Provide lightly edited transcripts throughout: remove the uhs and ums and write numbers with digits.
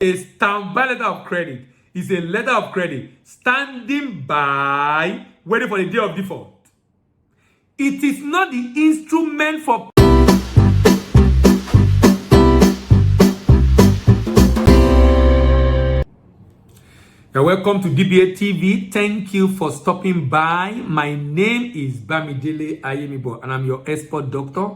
A standby letter of credit is a letter of credit standing by, waiting for the day of default. It is not the instrument for You're welcome to DBA TV. Thank you for stopping by. My name is Bamidele Ayemibo and I'm your expert doctor.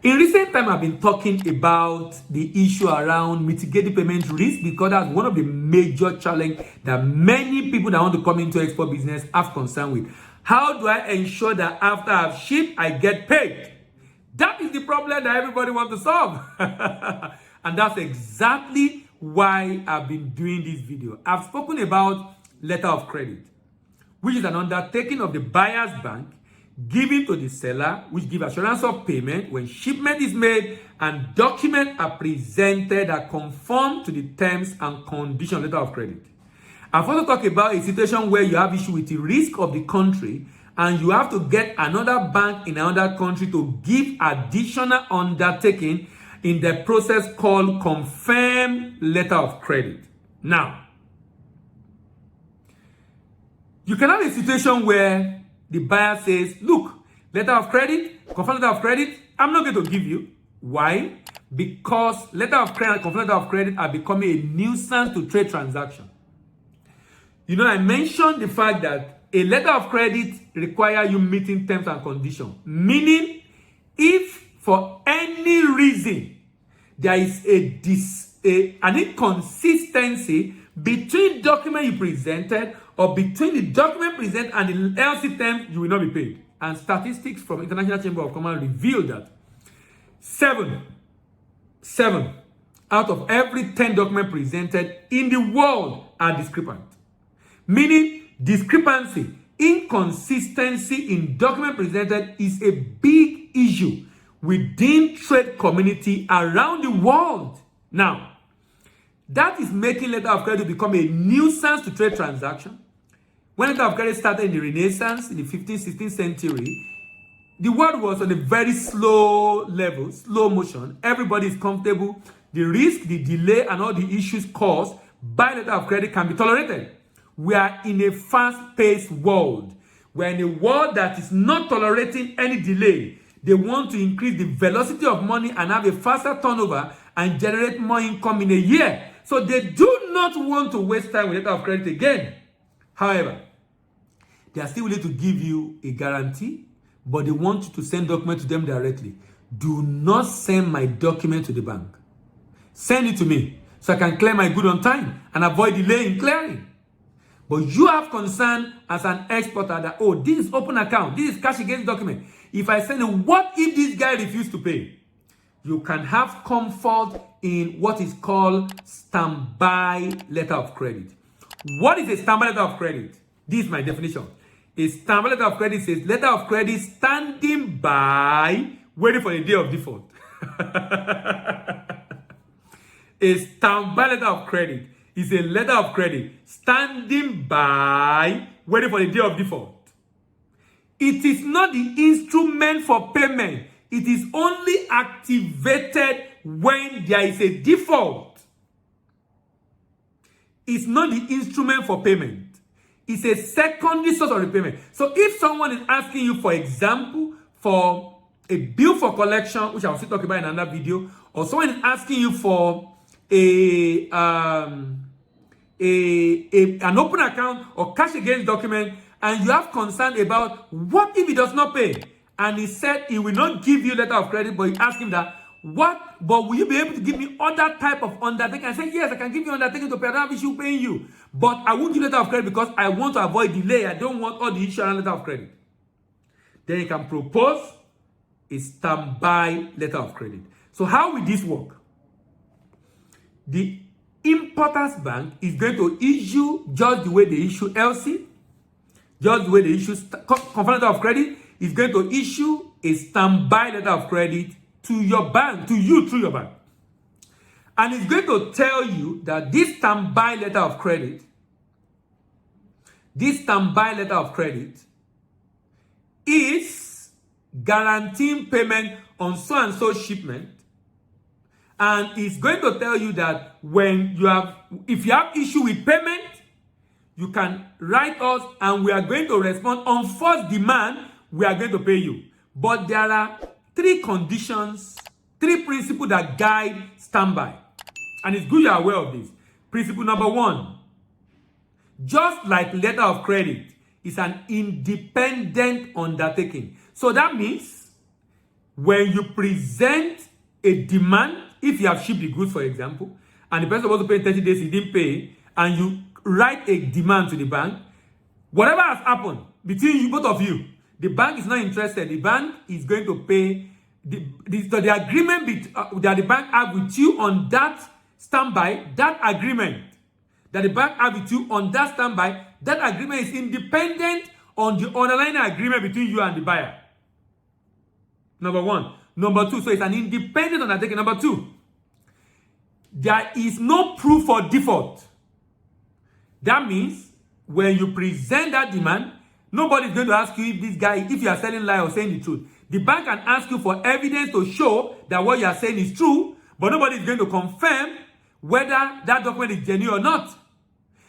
In recent time, I've been talking about the issue around mitigating payment risk because that's one of the major challenges that many people that want to come into export business have concern with. How do I ensure that after I've shipped, I get paid? That is the problem that everybody wants to solve. And that's exactly why I've been doing this video. I've spoken about letter of credit, which is an undertaking of the buyer's bank given to the seller, which give assurance of payment when shipment is made and documents are presented that conform to the terms and conditions of letter of credit. I've also talked about a situation where you have issue with the risk of the country and you have to get another bank in another country to give additional undertaking in the process called confirmed letter of credit. Now, you can have a situation where the buyer says, look, letter of credit, confirmed letter of credit, I'm not going to give you. Why? Because letter of credit and confirmed letter of credit are becoming a nuisance to trade transaction. You know, I mentioned the fact that a letter of credit requires you meeting terms and conditions. Meaning, if for any reason there is an inconsistency between document you presented or between the document presented and the LC terms, you will not be paid. And statistics from International Chamber of Commerce reveal that 7 out of every 10 documents presented in the world are discrepant. Meaning, discrepancy, inconsistency in document presented is a big issue within trade community around the world. Now, that is making letter of credit become a nuisance to trade transaction. When letter of credit started in the Renaissance in the 15th, 16th century, the world was on a very slow level, slow motion. Everybody is comfortable. The risk, the delay, and all the issues caused by letter of credit can be tolerated. We are in a fast-paced world. We are in a world that is not tolerating any delay. They want to increase the velocity of money and have a faster turnover and generate more income in a year. So they do not want to waste time with letter of credit again. However, they are still willing to give you a guarantee, but they want you to send documents to them directly. Do not send my document to the bank. Send it to me so I can clear my good on time and avoid delay in clearing. But you have concern as an exporter that, oh, this is open account, this is cash against document. If I send it, what if this guy refuses to pay? You can have comfort in what is called standby letter of credit. What is a standby letter of credit? This is my definition. A standby letter of credit says letter of credit standing by, waiting for the day of default. A standby letter of credit is a letter of credit standing by, waiting for the day of default. It is not the instrument for payment. It is only activated when there is a default. It's not the instrument for payment. It's a secondary source of repayment. So if someone is asking you, for example, for a bill for collection, which I will still talk about in another video, or someone is asking you for an open account or cash against document, and you have concern about what if he does not pay, and he said he will not give you letter of credit, but you ask him that, but will you be able to give me other type of undertaking? I say, yes, I can give you undertaking to pay. I don't have issue paying you, but I won't give letter of credit because I want to avoid delay. I don't want all the issue around letter of credit. Then you can propose a standby letter of credit. So how will this work? The importer's bank is going to issue just the way they issue LC, just the way they issue confirmed letter of credit, is going to issue a standby letter of credit to your bank, to you through your bank. And it's going to tell you that this standby letter of credit is guaranteeing payment on so and so shipment, and it's going to tell you that if you have issue with payment, you can write us and we are going to respond. On first demand, we are going to pay you. But there are 3 conditions, 3 principles that guide standby. And it's good you are aware of this. Principle number 1, just like letter of credit, is an independent undertaking. So that means when you present a demand, if you have shipped the goods, for example, and the person was supposed to pay in 30 days, he didn't pay, and you write a demand to the bank, whatever has happened between you, both of you, the bank is not interested. The bank is going to pay the agreement that the bank have with you on that standby, that agreement that the bank have with you on that standby, that agreement is independent on the underlying agreement between you and the buyer. Number 1. Number 2, so it's an independent undertaking. Number 2, there is no proof for default. That means when you present that demand, nobody is going to ask you if you are telling lie or saying the truth. The bank can ask you for evidence to show that what you are saying is true, but nobody is going to confirm whether that document is genuine or not.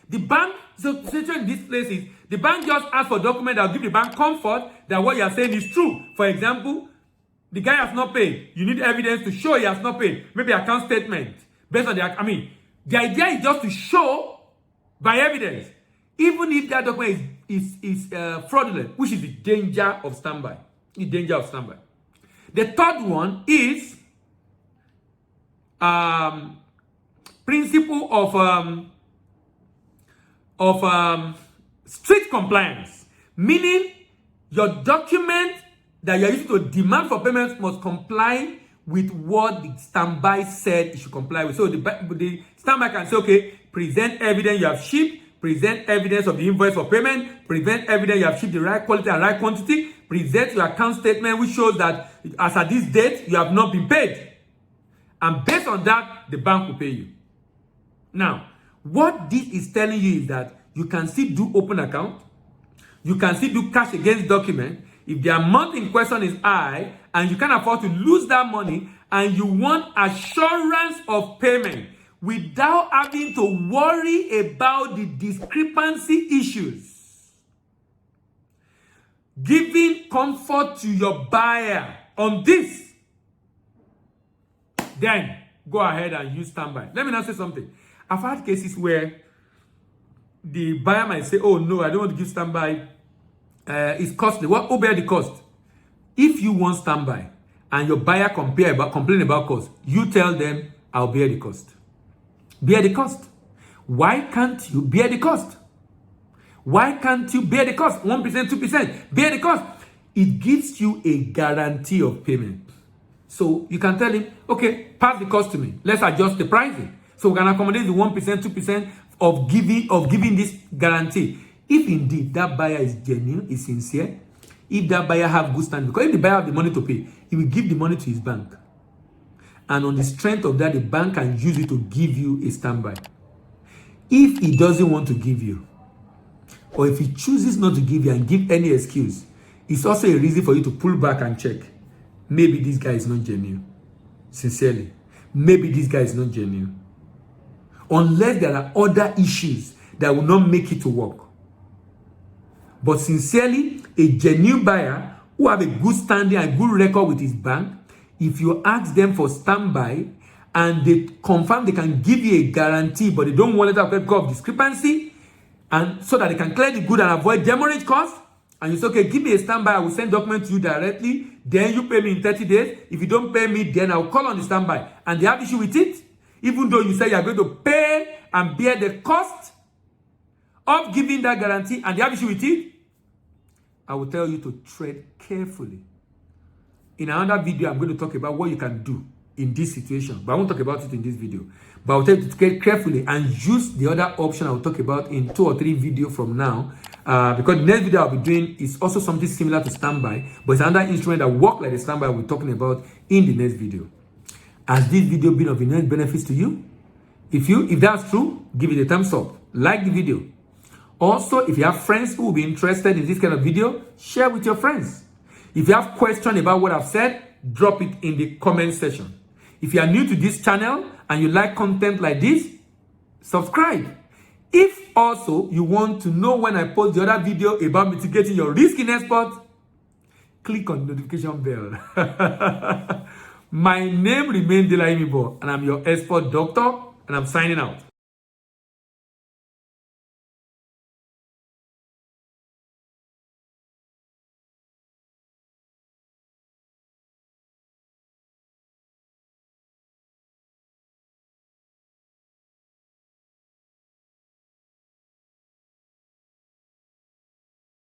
The bank, so the situation in this place is, the bank just asks for a document that will give the bank comfort that what you are saying is true. For example, the guy has not paid. You need evidence to show he has not paid. Maybe account statement. Based on the idea is just to show by evidence, even if that document is fraudulent, which is the danger of standby. The danger of standby. The third one is principle of strict compliance, meaning your document that you are using to demand for payments must comply with what the standby said it should comply with. So the standby can say, okay, present evidence you have shipped, present evidence of the invoice for payment, present evidence you have shipped the right quality and right quantity, present your account statement which shows that as at this date you have not been paid. And based on that, the bank will pay you. Now, what this is telling you is that you can still do open account, you can still do cash against document. If the amount in question is high and you can't afford to lose that money and you want assurance of payment without having to worry about the discrepancy issues, giving comfort to your buyer on this, then go ahead and use standby. Let me now say something. I've had cases where the buyer might say, oh no, I don't want to give standby. It's costly. Who bear the cost? If you want standby and your buyer complain about cost, you tell them, I'll bear the cost. Bear the cost. Why can't you bear the cost? Why can't you bear the cost? 1%, 2%. Bear the cost. It gives you a guarantee of payment. So you can tell him, okay, pass the cost to me. Let's adjust the pricing. So we can accommodate the 1%, 2% of giving this guarantee. If indeed that buyer is genuine, is sincere, if that buyer have good standing, because if the buyer have the money to pay, he will give the money to his bank. And on the strength of that, the bank can use it to give you a standby. If he doesn't want to give you, or if he chooses not to give you and give any excuse, it's also a reason for you to pull back and check. Maybe this guy is not genuine. Sincerely. Maybe this guy is not genuine. Unless there are other issues that will not make it to work. But sincerely, a genuine buyer who have a good standing and good record with his bank, if you ask them for standby and they confirm they can give you a guarantee, but they don't want it to have because of discrepancy, and so that they can clear the good and avoid demurrage costs, and you say, okay, give me a standby, I will send document to you directly, then you pay me in 30 days. If you don't pay me, then I'll call on the standby. And they have issue with it, even though you say you are going to pay and bear the cost of giving that guarantee, and they have issue with it, I will tell you to tread carefully. In another video, I'm going to talk about what you can do in this situation, but I won't talk about it in this video. But I'll tell you to tread carefully and use the other option I'll talk about in 2 or 3 videos from now. Because the next video I'll be doing is also something similar to standby, but it's another instrument that works like the standby we're talking about in the next video. Has this video been of immense benefits to you? If that's true, give it a thumbs up. Like the video. Also, if you have friends who will be interested in this kind of video, share with your friends. If you have questions about what I've said, drop it in the comment section. If you are new to this channel and you like content like this, subscribe. If also you want to know when I post the other video about mitigating your risk in export, click on the notification bell. My name remains Dela Imibo, and I'm your export doctor, and I'm signing out.